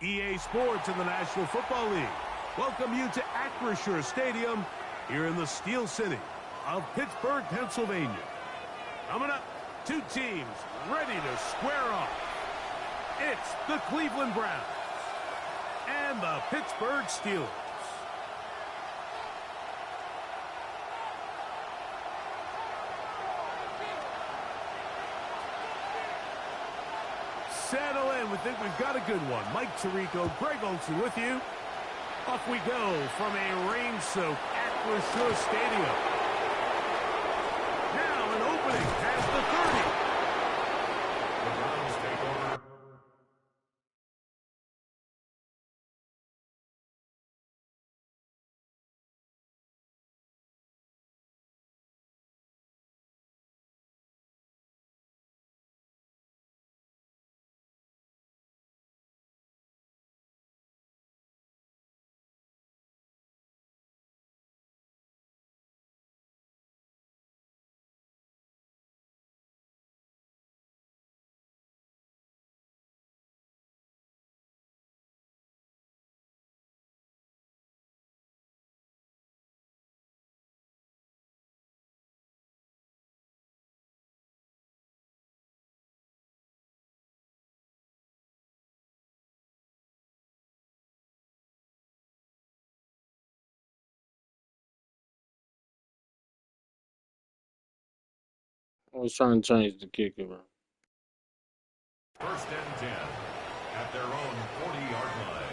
EA Sports and the National Football League welcome you to Acrisure Stadium here in the Steel City of Pittsburgh, Pennsylvania. Coming up, two teams ready to square off. It's the Cleveland Browns and the Pittsburgh Steelers. Settle in. We think we've got a good one. Mike Tirico, Greg Olsen with you. Off we go from a rain-soaked Acrisure Stadium. Now an opening past the 30. The Browns take over. I was trying to change the kicker, bro. First and 10 at their own 40-yard line.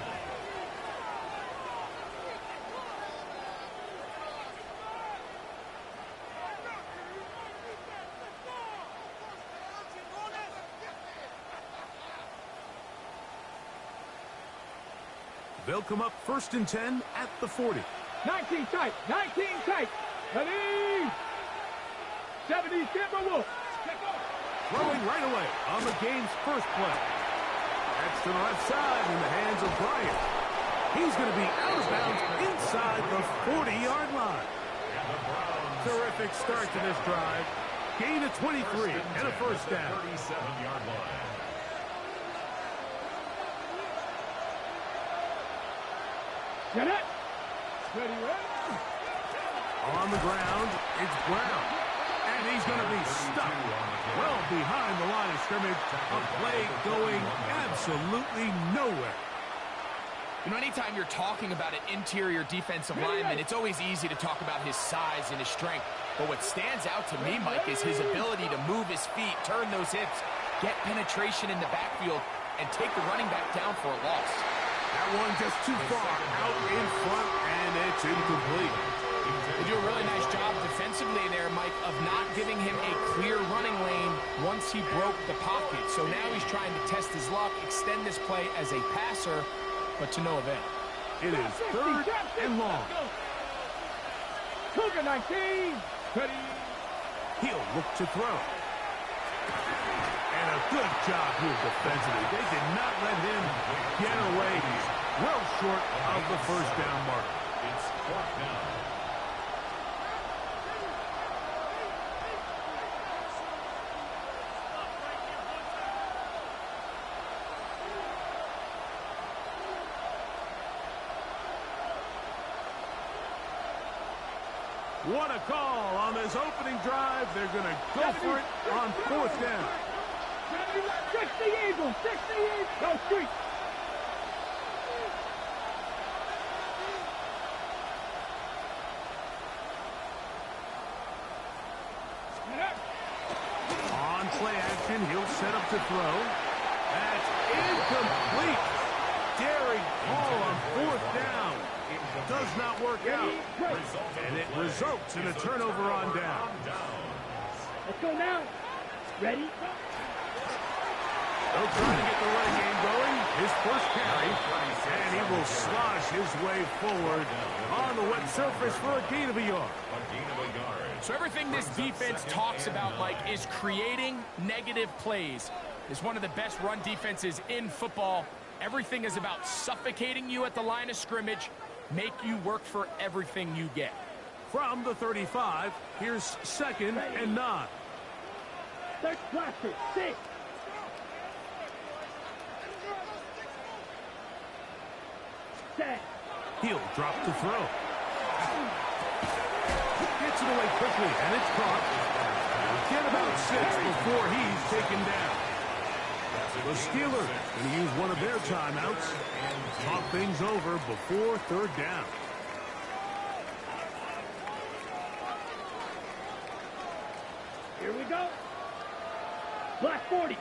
They'll come up first and 10 at the 40. 19 tight, 19 tight. Ready? 70, Timberwolves. Throwing right away on the game's first play. That's to the left side in the hands of Bryant. He's going to be out of bounds inside the 40-yard line. Terrific start to this drive. Gain of 23 and a first down. 37-yard line. Get it. Ready, ready. On the ground, it's Brown. And he's going to be stuck well behind the line of scrimmage. A play going absolutely nowhere. You know, anytime you're talking about an interior defensive lineman, it's always easy to talk about his size and his strength. But what stands out to me, Mike, is his ability to move his feet, turn those hips, get penetration in the backfield, and take the running back down for a loss. That one just too far out in front, and it's incomplete. They do a really nice job defensively there, Mike, of not giving him a clear running lane once he broke the pocket. So now he's trying to test his luck, extend this play as a passer, but to no avail. It is third and long. Cougar 19. Ready. He'll look to throw. And a good job here defensively. They did not let him get away. He's well short of the first down mark. It's fourth down. What a call on this opening drive. They're going to go for it on fourth down. 60 Eagles, 60 Eagles. Go street. On play action, he'll set up to throw. That's incomplete. Daring call on fourth down. It does not work out. And it results in a turnover on down. Let's go now. Ready? They'll try to get the running game going. His first carry. And he will slosh his way forward on the wet surface for a gain of a yard. So everything this defense talks about, Mike, is creating negative plays. It's one of the best run defenses in football. Everything is about suffocating you at the line of scrimmage, make you work for everything you get. From the 35, here's second and 9. Third cluster, 6. Set. He'll drop to throw. Gets it away quickly, and it's caught. Get about 6 before he's taken down. The Steelers going to use one of their timeouts. Talk things over before third down. Here we go. Black 40.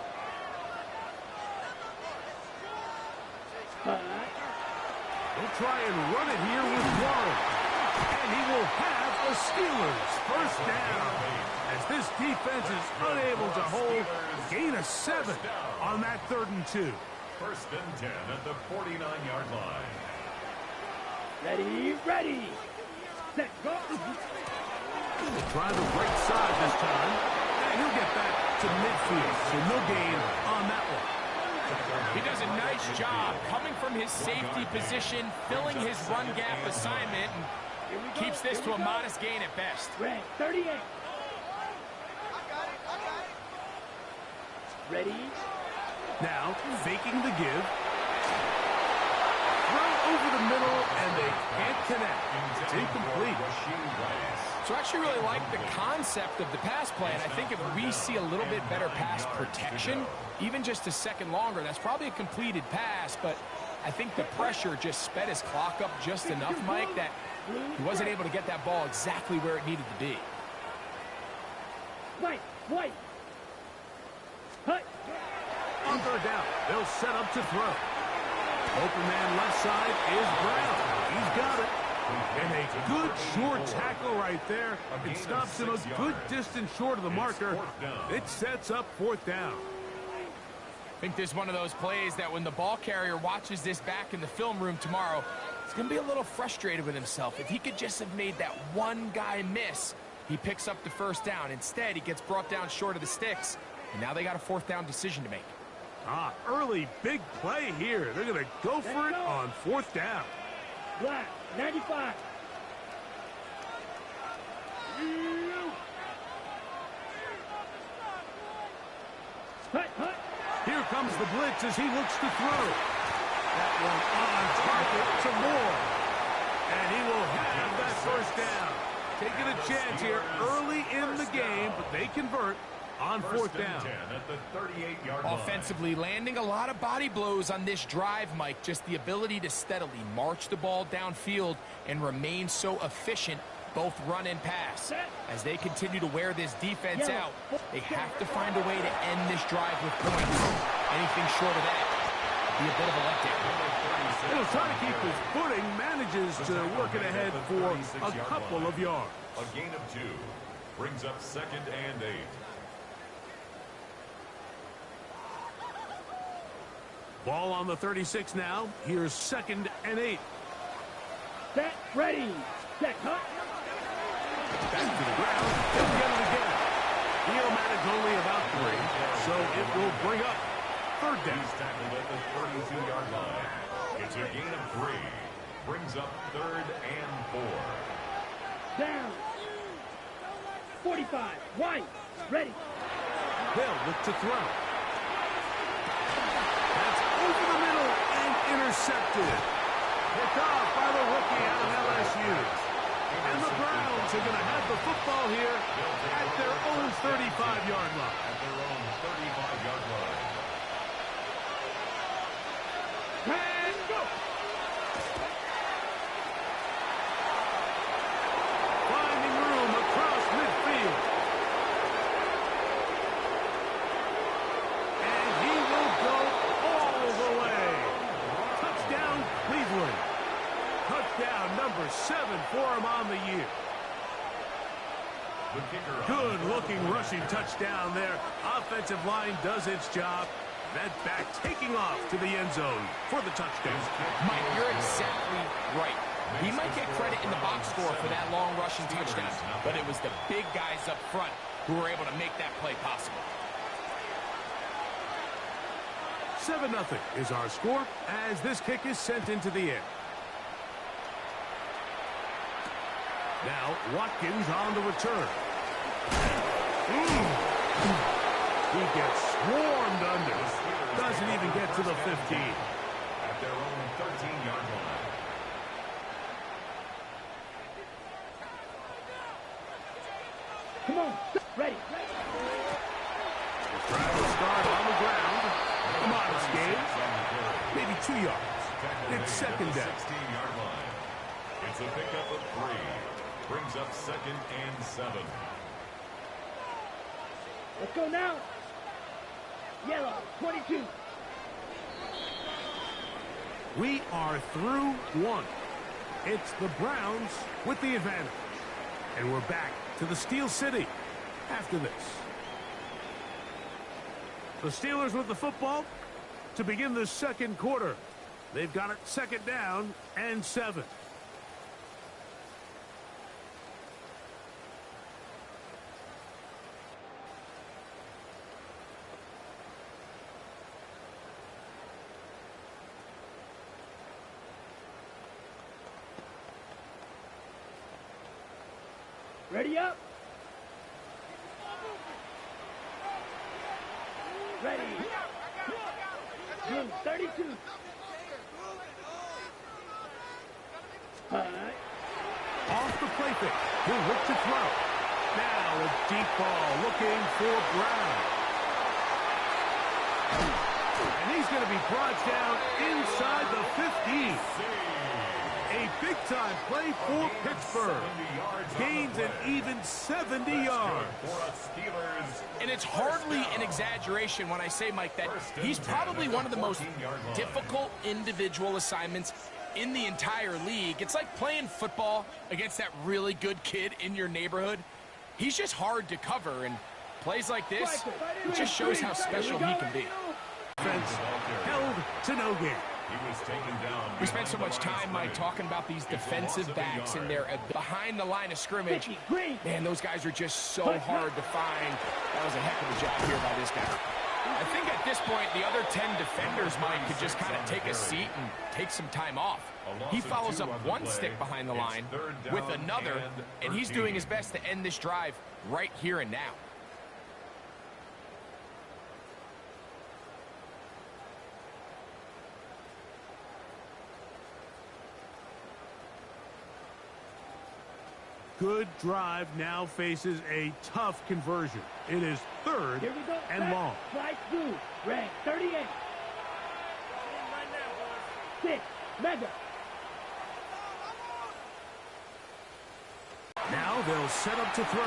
He'll try and run it here with Warren. And he will have the Steelers first down. As this defense is unable to hold, gain of 7 on that 3rd and 2. First and 10 at the 49-yard line. Ready, ready. Set, go. He'll try the right side this time. And he'll get back to midfield, so no gain on that one. He does a nice job coming from his safety position, filling his run gap assignment, and keeps this to a modest gain at best. Red, 38. Ready. Now, faking the give. Throw over the middle, and they can't connect. It's incomplete. So I actually really like the concept of the pass play, and I think if we see a little bit better pass protection, even just a second longer, that's probably a completed pass, but I think the pressure just sped his clock up just enough, Mike, that he wasn't able to get that ball exactly where it needed to be. White. Hut. On third down, they'll set up to throw. Open man left side is Brown. He's got it. And a good short tackle right there. It stops him a good distance short of the marker. It sets up 4th down. I think this is one of those plays that when the ball carrier watches this back in the film room tomorrow, he's going to be a little frustrated with himself. If he could just have made that one guy miss, he picks up the first down. Instead, he gets brought down short of the sticks, and now they got a 4th down decision to make. Early big play here. They're going to go for it on 4th down. Black, 95. Hut. Here comes the blitz as he looks to throw. That one on target to Moore. And he will have that first down. Taking a chance here early in the game, but they convert on 4th down. At the 38-yard line. Offensively, landing a lot of body blows on this drive, Mike. Just the ability to steadily march the ball downfield and remain so efficient, both run and pass. As they continue to wear this defense out, they have to find a way to end this drive with points. Anything short of that would be a bit of a letdown. He'll try to keep his footing, manages to work it ahead for a couple of yards. A gain of 2 brings up 2nd and 8. Ball on the 36 now. Here's 2nd and 8. Set, ready. Set, hut. Back to the ground. He'll get it again. He'll manage only about 3, so it will bring up 3rd down. He's tackled at the 32-yard line. It's a gain of 3. Brings up 3rd and 4. Down. 45. White. Ready. They'll look to throw. That's over the middle and intercepted. Picked off by the rookie out of LSU. And the Browns are going to have the football here at their own 35-yard line. At their own 35-yard line. And go. Finding room across midfield. And he will go all the way. Touchdown, Cleveland. Touchdown number 7 for him on the year. Good-looking rushing touchdown there. Offensive line does its job. That back taking off to the end zone for the touchdown. Mike, you're exactly right. He might get credit in the box score for that long rushing touchdown, but it was the big guys up front who were able to make that play possible. 7-0 is our score as this kick is sent into the air. Now, Watkins on the return. He gets swarmed under. Doesn't even get to the 15. At their own 13-yard line. Come on. Ready. Trying to start on the ground. A modest gain. Maybe 2 yards. It's second down. 16-yard line. It's a pickup of 3. Brings up 2nd and 7. Let's go now. Yellow, 22. We are through 1. It's the Browns with the advantage. And we're back to the Steel City after this. The Steelers with the football to begin the second quarter. They've got it 2nd down and 7. Ready up. Ready. Blue, 32. Off the play fake. He'll look to throw. Now a deep ball looking for Brown. And he's going to be brought down inside the 15. A big-time play for Pittsburgh. Gains an even 70 yards. And it's hardly an exaggeration when I say, Mike, that he's probably one of the most difficult individual assignments in the entire league. It's like playing football against that really good kid in your neighborhood. He's just hard to cover, and plays like this, it just shows how special he can be. Defense held to no gain. We spent so much time, Mike, talking about these defensive backs and they're behind the line of scrimmage. Man, those guys are just so hard to find. That was a heck of a job here by this guy. I think at this point, the other 10 defenders, Mike, could just kind of take a seat and take some time off. He follows up one stick behind the line with another, and he's doing his best to end this drive right here and now. Good drive now faces a tough conversion. It is 3rd and long. Fly through. Rank 38. 6. Mega. Now they'll set up to throw.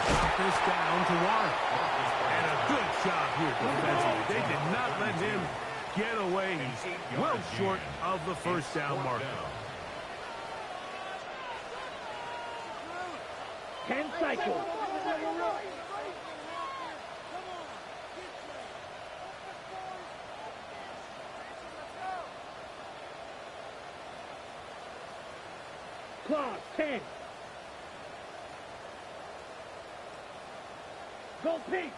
Drop this down to Warren. And a good job here defensively. They did not let him get away. He's well short of the first down marker. 10 cycles. Clock 10. Go pink.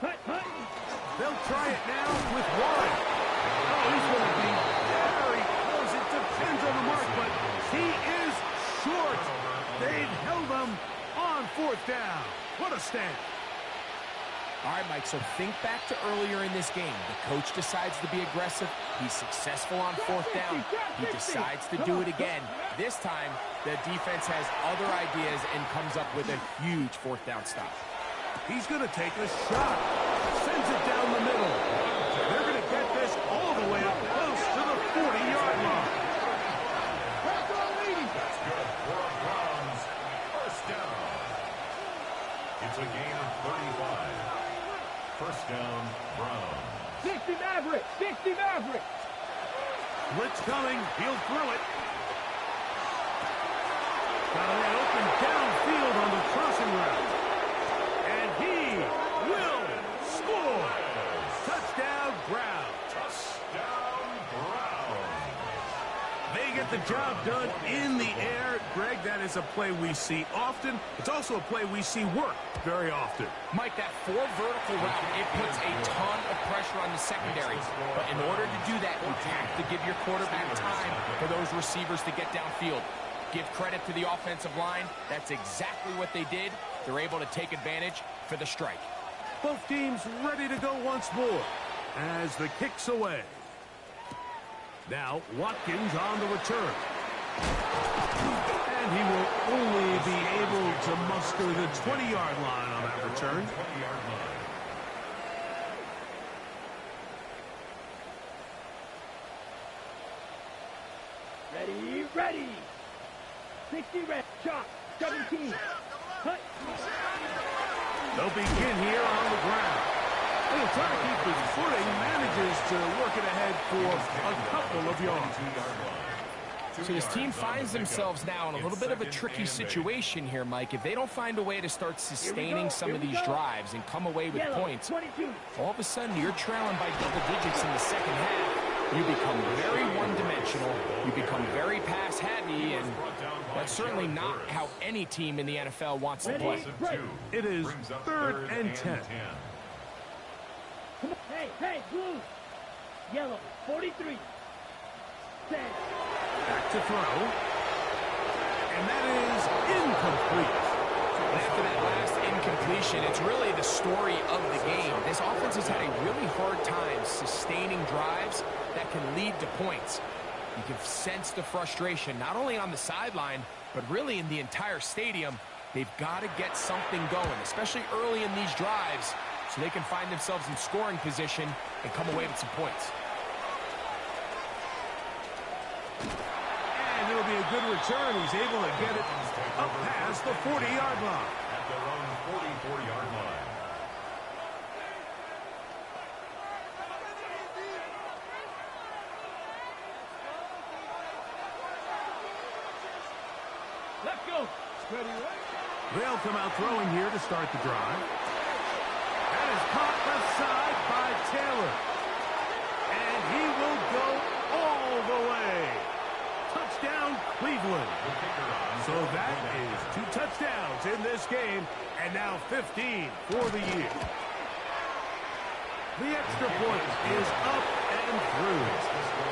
Hut, hut. They'll try it now with Warren. Oh, he's going to be very close. It depends on the mark, but he is short. They've held him on 4th down. What a stand. All right, Mike, so think back to earlier in this game. The coach decides to be aggressive. He's successful on 4th down. He decides to do it again. This time, the defense has other ideas and comes up with a huge 4th down stop. He's going to take a shot. Sends it down the middle. They're going to get this all the way up close to the 40-yard line. That's good for a Browns first down. It's a gain of 35. First down, Browns. 60 Maverick. 60 Maverick. Blitz coming. He'll throw it. Got a man open downfield on the crossing route. And he will score. Touchdown, Browns. Touchdown, Browns. They get the job done in the air. Greg, that is a play we see often. It's also a play we see work very often. Mike, that 4 vertical route, it puts a ton of pressure on the secondary. But in order to do that, you have to give your quarterback time for those receivers to get downfield. Give credit to the offensive line. That's exactly what they did. They're able to take advantage for the strike. Both teams ready to go once more as the kick's away. Now Watkins on the return. And he will only be able to muster the 20-yard line on that return. 20-yard line. Ready. 60 red. Shot. 17. Cut. They'll begin here on the ground. He'll try to keep his footing, manages to work it ahead for a couple of yards. So his team finds themselves now in a little bit of a tricky situation here, Mike. If they don't find a way to start sustaining some of these drives and come away with points, all of a sudden you're trailing by double digits in the second half. You become very one-dimensional, you become very pass-heavy, and that's certainly not how any team in the NFL wants to play. It is 3rd and 10. Come on. Hey, blue. Yellow, 43. Set. Back to throw. And that is incomplete. And after that last incompletion, it's really the story of the game. This offense has had a really hard time sustaining drives that can lead to points. You can sense the frustration, not only on the sideline, but really in the entire stadium. They've got to get something going, especially early in these drives, so they can find themselves in scoring position and come away with some points. And it'll be a good return. He's able to get it up past the 40-yard line. At their own 44-yard line. Let's go. They'll come out throwing here to start the drive. That is caught left side by Taylor. And he will go all the way. Touchdown, Cleveland. So that is 2 touchdowns in this game, and now 15 for the year. The extra point is up and through.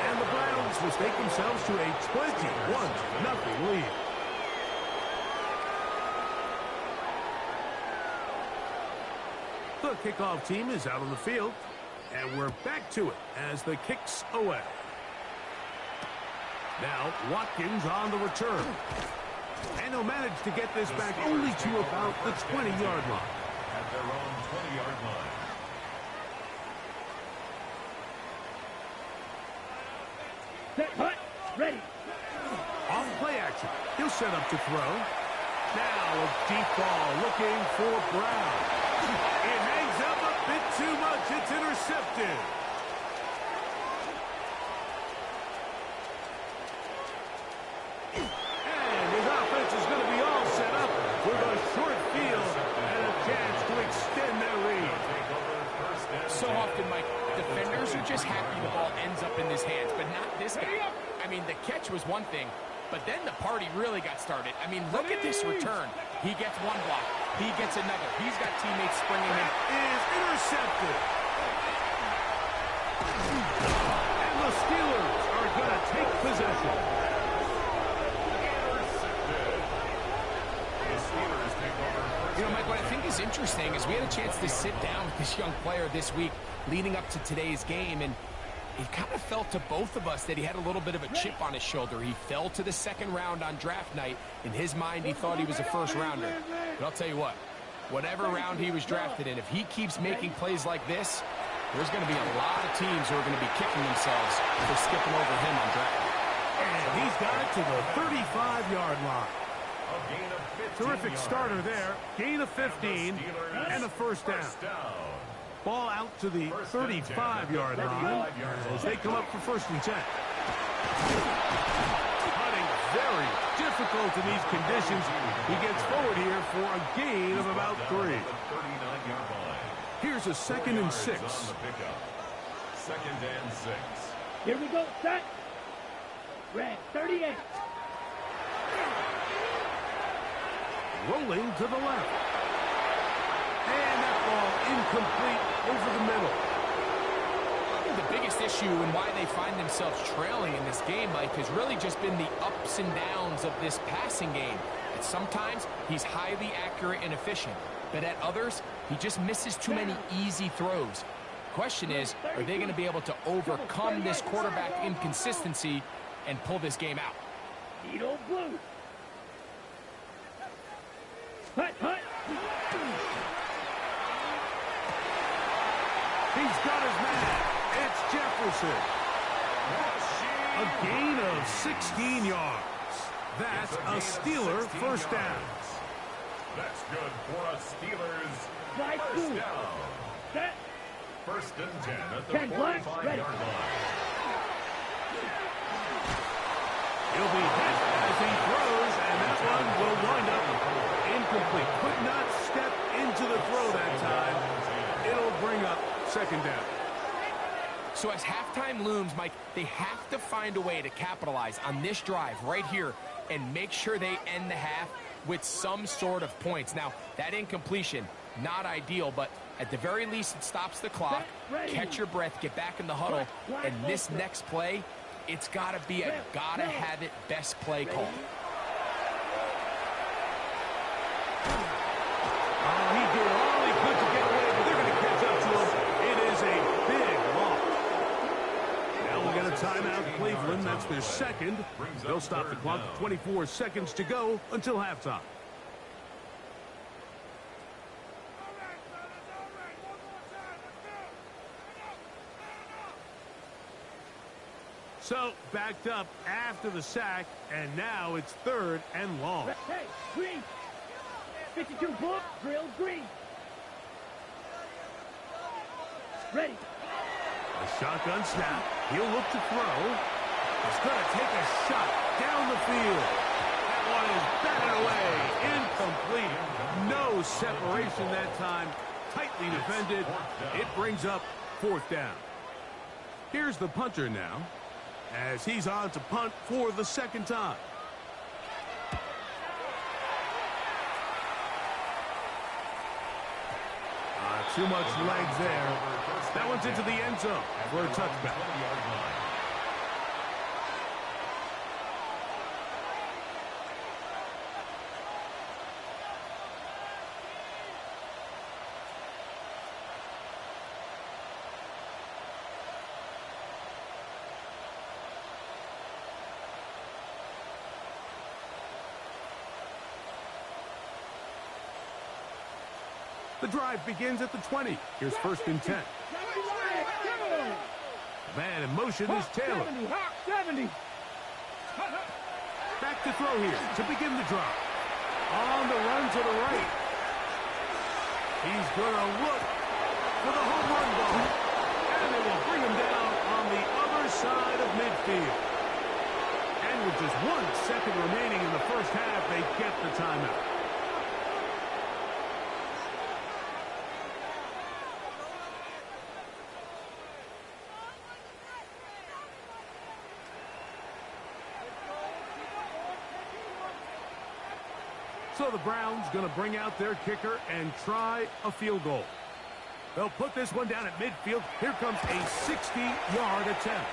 And the Browns will stake themselves to a 21-0 lead. The kickoff team is out on the field, and we're back to it as the kick's away. Now, Watkins on the return. And he'll manage to get this back only to about the 20-yard line. At their own 20-yard line. Set. Hut. Ready. Off play action. He'll set up to throw. Now a deep ball looking for Brown. It hangs up a bit too much. It's intercepted. And his offense is going to be all set up with a short field and a chance to extend their lead. So often, Mike, defenders are just happy the ball ends up in his hands, but not this guy. I mean, the catch was one thing, but then the party really got started. I mean, look at this return. He gets one block. He gets another. He's got teammates springing him. Is intercepted. And the Steelers are going to take possession. You know, Mike, what I think is interesting is we had a chance to sit down with this young player this week leading up to today's game, and it kind of felt to both of us that he had a little bit of a chip on his shoulder. He fell to the second round on draft night. In his mind, he thought he was a first-rounder. But I'll tell you what, whatever round he was drafted in, if he keeps making plays like this, there's going to be a lot of teams who are going to be kicking themselves for skipping over him on draft night. And he's got it to the 35-yard line. Terrific starter there. Gain of 15 and a first down. Ball out to the 35-yard line as they come up for 1st and 10. Putting very difficult in these conditions. He gets forward here for a gain of about 3. Here's a 2nd and 6. 2nd and 6. Here we go. Set. Red. 38. Rolling to the left. And that ball incomplete over the middle. I think the biggest issue and why they find themselves trailing in this game, Mike, has really just been the ups and downs of this passing game. And sometimes he's highly accurate and efficient, but at others, he just misses too many easy throws. Question is, are they going to be able to overcome this quarterback inconsistency and pull this game out? Edo Blue. Hut, hut. He's got his man. It's Jefferson. A gain of 16 yards. That's a Steeler first down. That's good for a Steelers Slide first through. down. Set. First and 10 at the 10 blocks, ready. 45-yard line. He'll be hit as he throws, and that one will wind up incomplete. Could not step into the throw that time. It'll bring up second down. So as halftime looms, Mike, they have to find a way to capitalize on this drive right here and make sure they end the half with some sort of points. Now, that incompletion, not ideal, but at the very least, it stops the clock. Catch your breath, get back in the huddle, and this next play, it's got to be a gotta-have-it best play call. Oh, he did all he could to get away, but they're going to catch up to him. It is a big loss. Now we'll get a timeout, Cleveland. That's their second. They'll stop the clock with 24 seconds to go until halftime. So, backed up after the sack, and now it's third and long. Hey, green. 52 book, drill green. Ready. A shotgun snap. He'll look to throw. He's going to take a shot down the field. That one is batted away. Incomplete. No separation that time. Tightly defended. It brings up fourth down. Here's the punter now, as he's on to punt for the second time. Too much legs there. That one's into the end zone for a touchback. The drive begins at the 20. Here's first and 10. Man in motion is Taylor. 70. Back to throw here to begin the drive. On the run to the right. He's going to look for the home run ball. And they will bring him down on the other side of midfield. And with just 1 second remaining in the first half, they get the timeout. So the Browns going to bring out their kicker and try a field goal. They'll put this one down at midfield. Here comes a 60-yard attempt.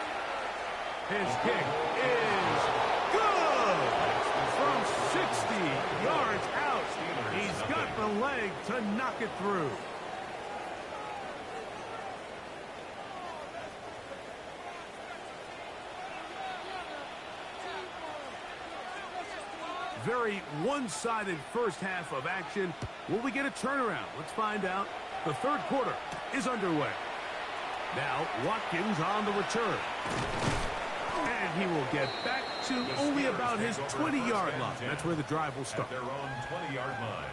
His kick is good! From 60 yards out, he's got the leg to knock it through. Very one-sided first half of action. Will we get a turnaround? Let's find out. The third quarter is underway. Now, Watkins on the return. And he will get back to only about his 20-yard line. That's where the drive will start. At their own 20-yard line.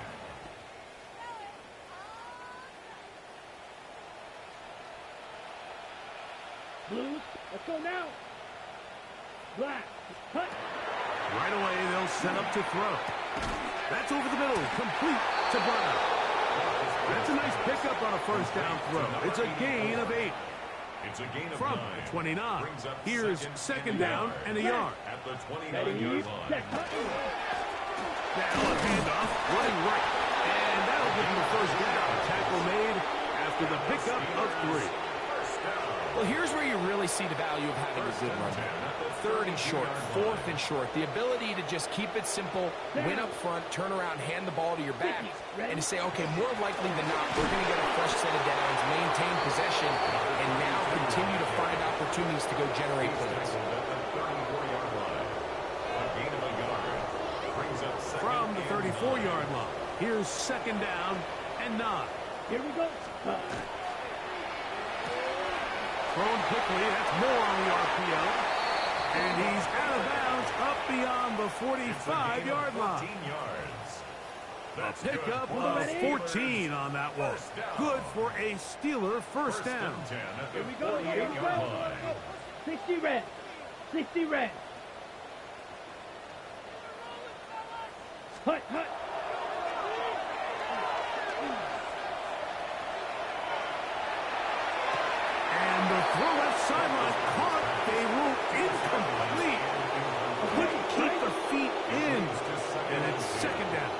Blue, let's go now. Black, cut. Right away, they'll set up to throw. That's over the middle, complete to Brown. That's a nice pickup on a first down throw. It's a gain of 8. It's a gain of From 9. the 29. Brings up Here's second down and a yard. At the 29-yard line. Now a handoff, running right. And that'll give him the first down. Tackle made after the pickup of 3. Well, here's where you really see the value of having a good run. Third and short, fourth and short. The ability to just keep it simple, win up front, turn around, hand the ball to your back, and to say, okay, more likely than not, we're going to get a fresh set of downs, maintain possession, and now continue to find opportunities to go generate points. A gain of a from the 34-yard line. Here's second down and 9. Here we go. Thrown quickly. That's more on the RPO. And he's out of bounds up beyond the 45-yard line. 14 yards. A pickup of 14 on that one. Good for a Steeler first down. Here we go. Here we go. 60 red. 60 red. Hut, hut. And the throw left sideline caught. They rule incomplete. Couldn't keep the feet in. And it's second down.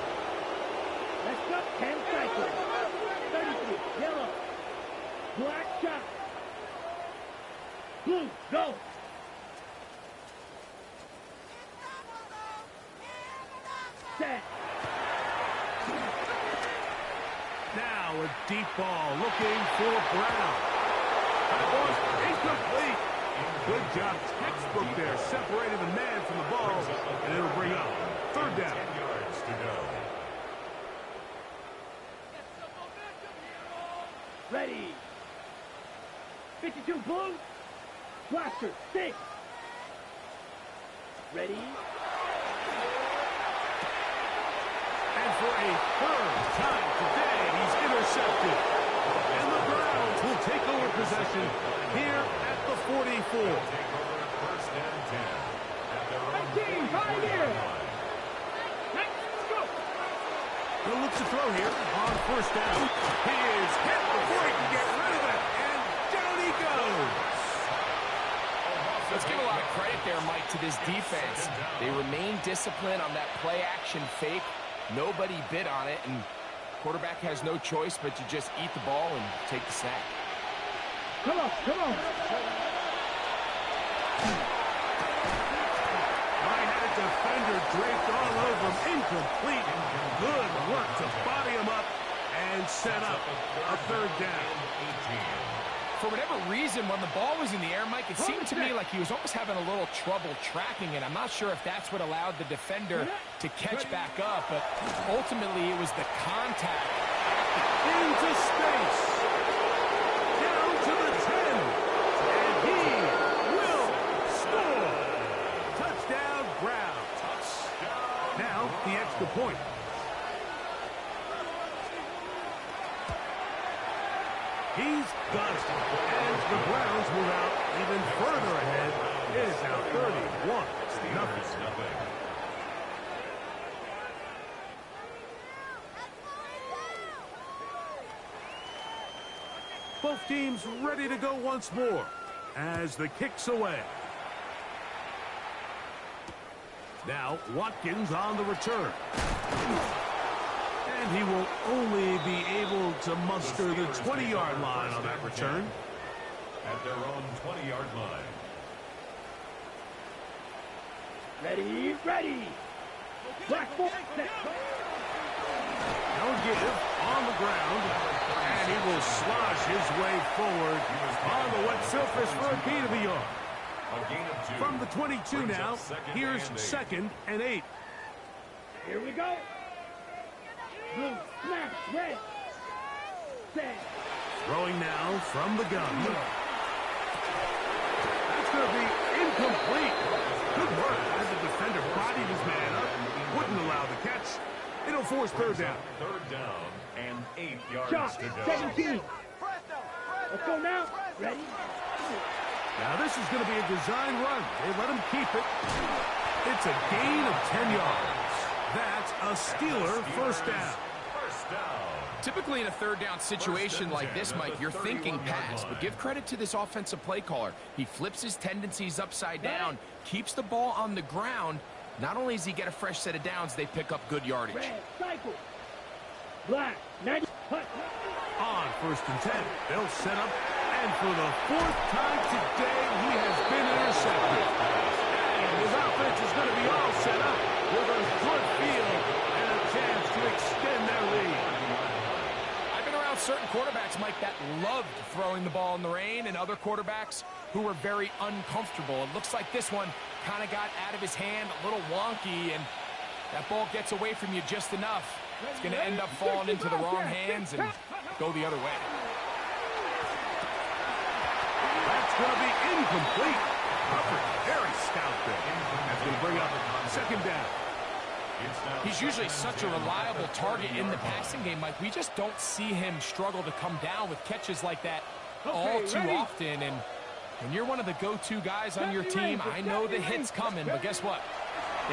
Let's go. 10 cycles. 33. Yellow. Black shot. Blue. Go. Set. Now a deep ball looking for Brown. That was incomplete. Good job, textbook there, separating the man from the ball, and it'll bring up third down. 10 yards to go. Ready. 52 blue. Blaster. 6. Ready. And for a third time today, he's intercepted. And the Browns will take over possession here at the 44. Take over first and 10 at their own 19. 5 here. Let's go. He'll look to throw here on first down. He is hit before he can get rid of it. And down he goes. Let's give a lot of credit there, Mike, to this defense. They remain disciplined on that play-action fake. Nobody bid on it, and quarterback has no choice but to just eat the ball and take the sack. Come on, come on. Right-handed defender draped all over him. Incomplete. Good work to body him up and set up a third down. For whatever reason, when the ball was in the air, Mike, it seemed to me like he was almost having a little trouble tracking it. I'm not sure if that's what allowed the defender to catch back up, but ultimately it was the contact. Into space. Down to the 10. And he will score. Touchdown, Browns. Now, the extra point. He's got it. And the Browns move out even further ahead. It is now 31-0. Both teams ready to go once more as the kick's away. Now Watkins on the return. And he will only be able to muster the 20-yard line on that return. At their own 20-yard line. Ready, ready. Black ball. No give on the ground. And he will slosh his way forward on the wet surface for a gain of a yard. A gain of 2. From the 22 now, here's second and 8. Here we go. Blue, smash, red. Set. Throwing now from the gun. That's going to be incomplete. Good work as the defender bodied his man up. Wouldn't allow the catch. It'll force third down. Third down and 8 yards Shot, to go. 17. Let's go now. Ready? Now this is going to be a design run. They let him keep it. It's a gain of 10 yards. That's a Steeler first down. First down. Typically in a third down situation like this, Mike, you're thinking pass, but give credit to this offensive play caller. He flips his tendencies upside down, keeps the ball on the ground. Not only does he get a fresh set of downs, they pick up good yardage. Red, cycle. Black, 90. Hut. On first and 10, they'll set up, and for the fourth time today, he has been intercepted. And his offense is going to be all set up with a good field and a chance to extend their lead. I've been around certain quarterbacks, Mike, that loved throwing the ball in the rain, and other quarterbacks who were very uncomfortable. It looks like this one kind of got out of his hand, a little wonky, and That ball gets away from you just enough. It's going to end up falling into the wrong hands and go the other way. That's going to be incomplete. Crawford, very stout there. That's going to bring up second down. He's usually such a reliable target in the passing game, Mike. We just don't see him struggle to come down with catches like that all too often. And when you're one of the go-to guys on your team, I know the hit's coming, but guess what?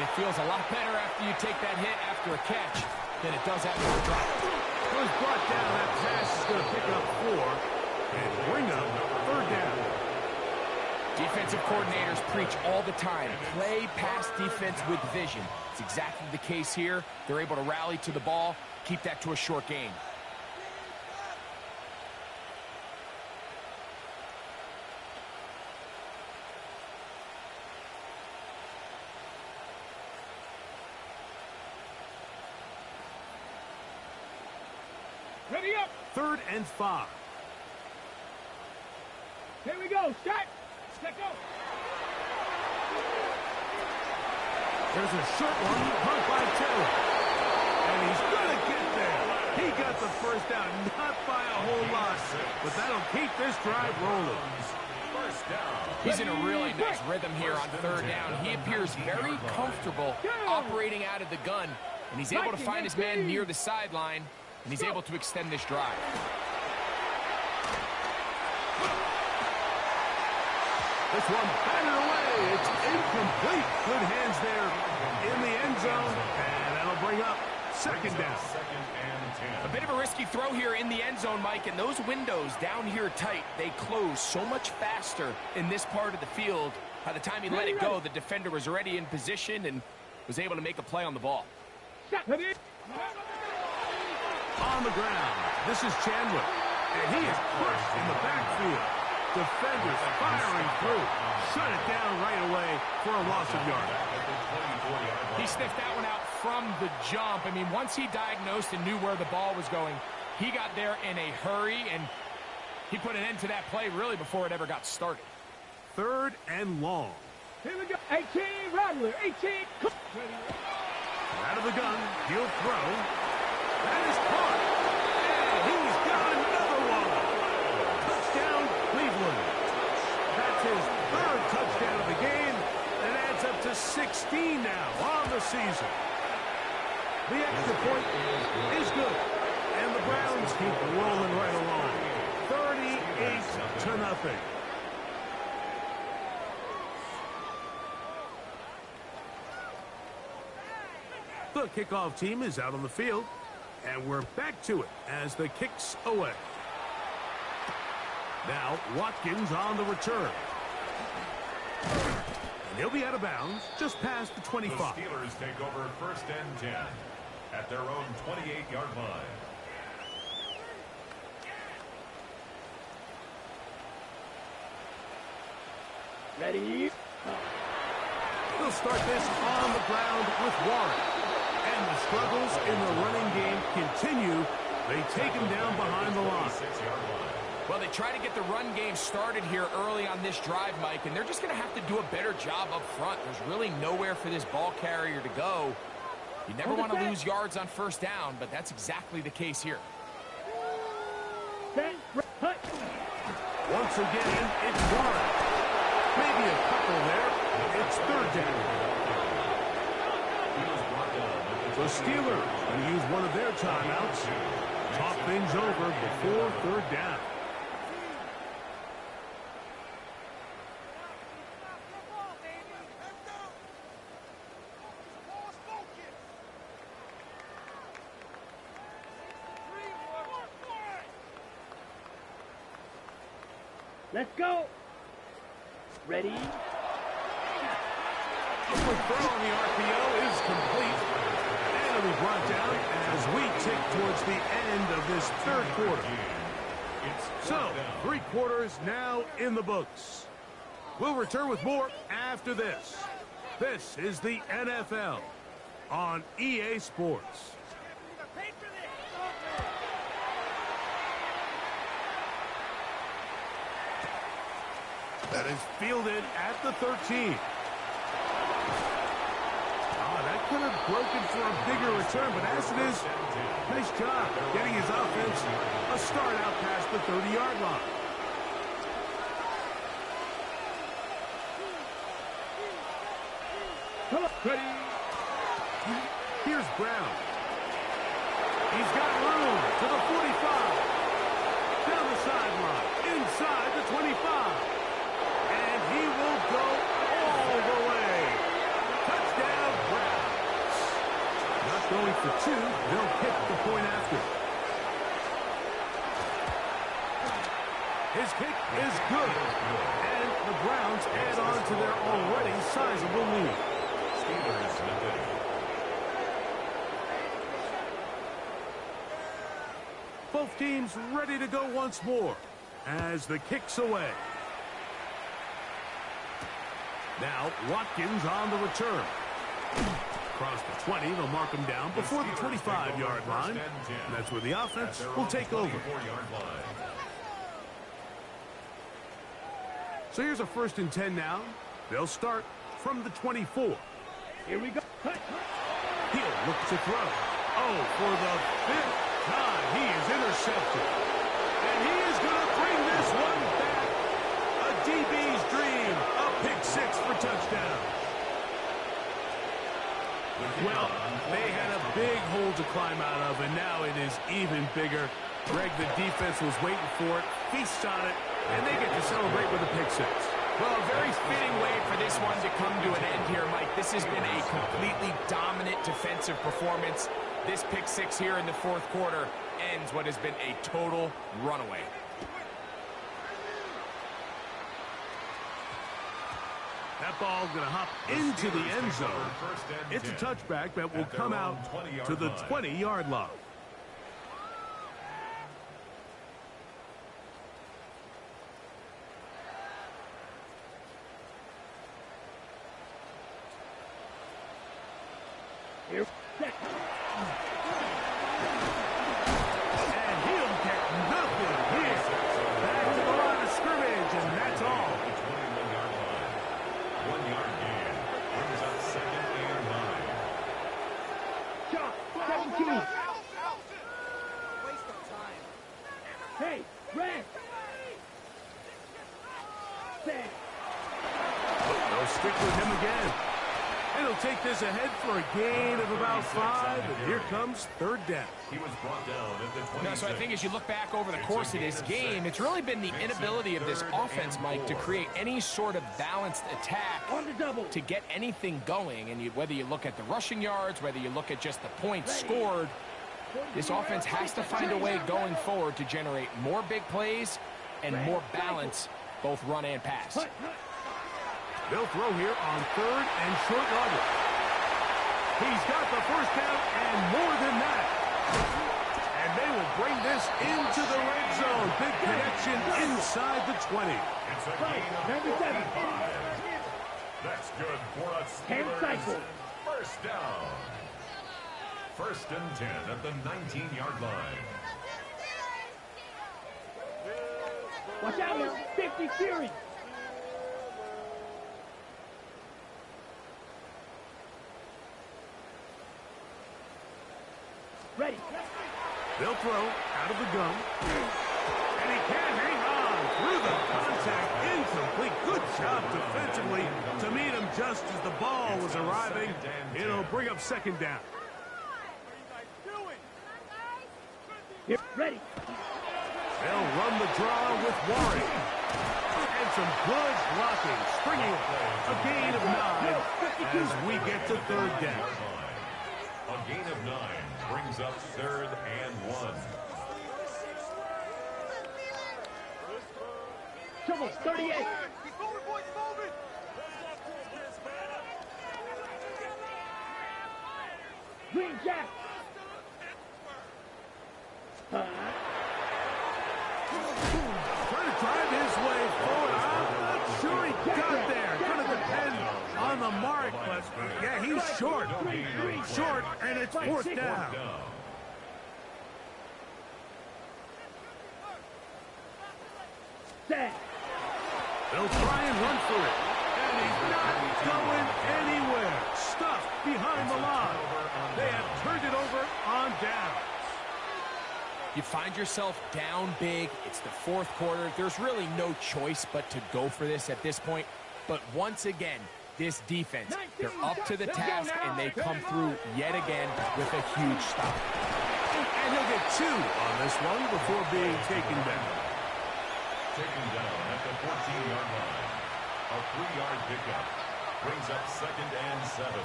It feels a lot better after you take that hit after a catch than it does after a drop. Was brought down. That pass is going to pick up 4 and bring up third down. Defensive coordinators preach all the time, play pass defense with vision. It's exactly the case here. They're able to rally to the ball, keep that to a short gain. Ready up. 3rd and 5. Here we go. Start. Let go. There's a short one, punt by Taylor. And he's going to get there. He got the first down, not by a whole lot, but that'll keep this drive rolling. First down. He's in a really nice rhythm here on 3rd down. He appears very comfortable operating out of the gun, and he's able to find his man near the sideline, and he's able to extend this drive. This one batted away. It's incomplete. Good hands there in the end zone, and that'll bring up second down. Second and 10. A bit of a risky throw here in the end zone, Mike, and those windows down here tight, they close so much faster in this part of the field. By the time he let it go, the defender was already in position and was able to make a play on the ball. On the ground, this is Chandler, and he is crushed in the backfield. Defenders firing through. Shut it down right away for a loss of yard. He sniffed that one out from the jump. I mean, once he diagnosed and knew where the ball was going, he got there in a hurry, and he put an end to that play really before it ever got started. 3rd and long. Here we go. 18, Rattler. 18. Out of the gun, he'll throw. That is caught. And he's got another one. Touchdown, Cleveland. That's his 3rd touchdown of the game. And adds up to 16 now on the season. The extra point is good. And the Browns keep rolling right along. 38-0. The kickoff team is out on the field, and we're back to it as the kick's away. Now, Watkins on the return. And he'll be out of bounds just past the 25. The Steelers take over 1st and 10 at their own 28-yard line. Ready. We'll start this on the ground with Warren. And the struggles in the running game continue. They take him down behind the line. 6-yard line. Well, they try to get the run game started here early on this drive, Mike, and they're just going to have to do a better job up front. There's really nowhere for this ball carrier to go. You never want to lose yards on 1st down, but that's exactly the case here. Once again, it's Warren. Maybe a couple there. It's 3rd down. The Steelers going to use one of their timeouts. Talk things over before 3rd down. Let's go. Ready. The throw on the RPO is complete. And it'll be brought down as we tick towards the end of this 3rd quarter. So, 3 quarters now in the books. We'll return with more after this. This is the NFL on EA Sports. That is fielded at the 13. That could have broken for a bigger return, but as it is, nice job getting his offense a start out past the 30-yard line. Ready. Here's Brown. He's got room to the 45. Down the sideline, inside the 25. And he will go all the way. Touchdown, Browns. Not going for two. They'll kick the point after. His kick is good. And the Browns add on to their already sizable lead. Both teams ready to go once more as the kick's away. Now Watkins on the return. Across the 20, they'll mark him down before the 25-yard line. And that's where the offense will take over. So here's a 1st and 10 now. They'll start from the 24. Here we go. He'll look to throw. Oh, for the 5th time, he is intercepted. And he is going to bring this one back. A DB's dream. A pick 6 for touchdown. Well, they had a big hole to climb out of, and now it is even bigger. Greg, the defense was waiting for it, feasts on it, and they get to celebrate with a pick 6. Well, a very fitting way for this one to come to an end here, Mike. This has been a completely dominant defensive performance. This pick 6 here in the 4th quarter ends what has been a total runaway. That ball going to hop into the end zone. It's a touchback that will come out to the 20-yard line. Here. And he'll get nothing here. Back to the line of scrimmage, and that's all. 1-yard gain. Brings up 2nd and 9. Shot. 17. Waste of time. Hey, red. Set. They'll stick with him again. And he'll take this ahead for a gain of about 5, and here comes 3rd down. He was brought down at the 26. No, so I think as you look back over the course of this game, it's really been the inability of this offense, Mike, to create any sort of balanced attack On the double. to get anything going. And whether you look at the rushing yards, whether you look at just the points scored, this offense has to find a way going forward to generate more big plays and more balance, both run and pass. They'll throw here on 3rd and short yardage. He's got the 1st down and more than that. And they will bring this into the red zone. Big connection inside the 20. It's a gain of 45. That's good for a 10 cycles. 1st down. 1st and 10 at the 19-yard line. Watch out now. 50 Fury. Ready. They'll throw out of the gun. And he can't hang on through the contact. Incomplete. Good job defensively to meet him just as the ball was arriving. It'll bring up 2nd down. Here. Ready. They'll run the draw with Warren. And some good blocking. Springing a gain of 9 as we get to 3rd down. A gain of 9 brings up 3rd and 1. Trouble. 38. Green Jack. Trying to drive his way forward. I'm not sure he got there. Going to depend on the mark, but yeah, he's short. Short, and it's 4th down. Set. They'll try and run for it. And he's not going anywhere. Stuffed behind the the line. They have turned it over on downs. You find yourself down big. It's the fourth quarter. There's really no choice but to go for this at this point. But once again, this defense, they're up to the task, and they come through yet again with a huge stop. And he'll get 2 on this one before being taken down. Taken down at the 14-yard line. A 3-yard pickup brings up 2nd and 7.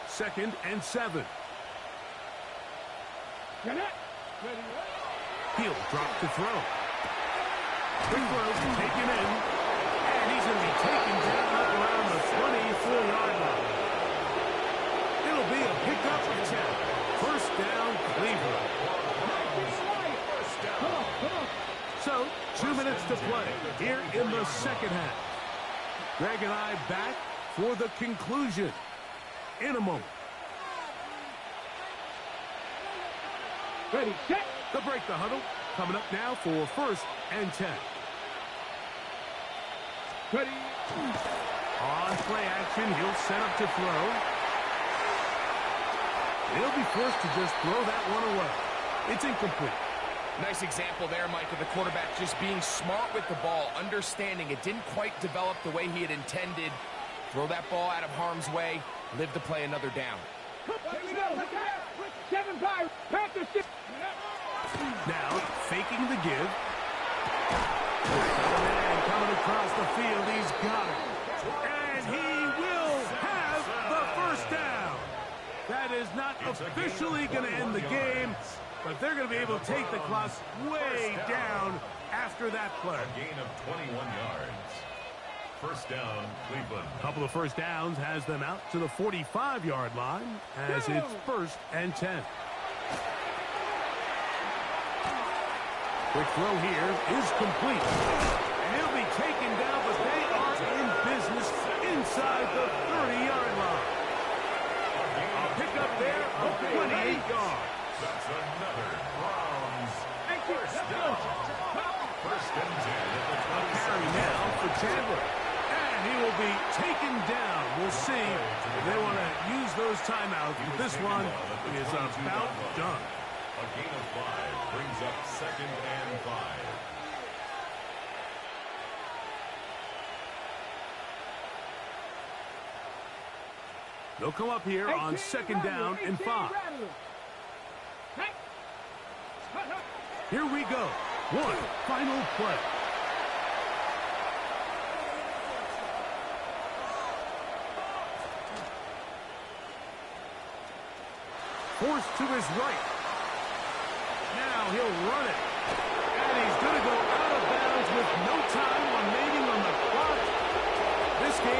Second and 7. He'll drop to throw. Quick throw taken in. And he's going to be taken down up around the 24-yard line. It'll be a pickup of 10. First down, Cleveland. So, 2 minutes to play here in the second half. Greg and I back for the conclusion in a moment. Ready, set. They'll break the huddle. Coming up now for 1st and 10. Ready. On play action, he'll set up to throw. He'll be forced to just throw that one away. It's incomplete. Nice example there, Mike, of the quarterback just being smart with the ball, understanding it didn't quite develop the way he had intended. Throw that ball out of harm's way, live to play another down. Now, faking the give. Man coming across the field, he's got it. And he will have the first down. That is not officially going to end the game, but they're going to be able to take the clock way down after that play. A gain of 21 yards. First down, Cleveland. A couple of first downs has them out to the 45-yard line as it's 1st and 10. Quick throw here is complete. And he'll be taken down, but they are in business inside the 30-yard line. A pickup there of 28 yards. That's another Browns first down. 1st and 10 at the 20. Carry now for Chandler. And he will be taken down. We'll see if they want to use those timeouts. But this one is about done. A gain of 5 brings up 2nd and 5. They'll come up here on 2nd down and 5. Here we go. One final play. Forced to his right. Now he'll run it. And he's going to go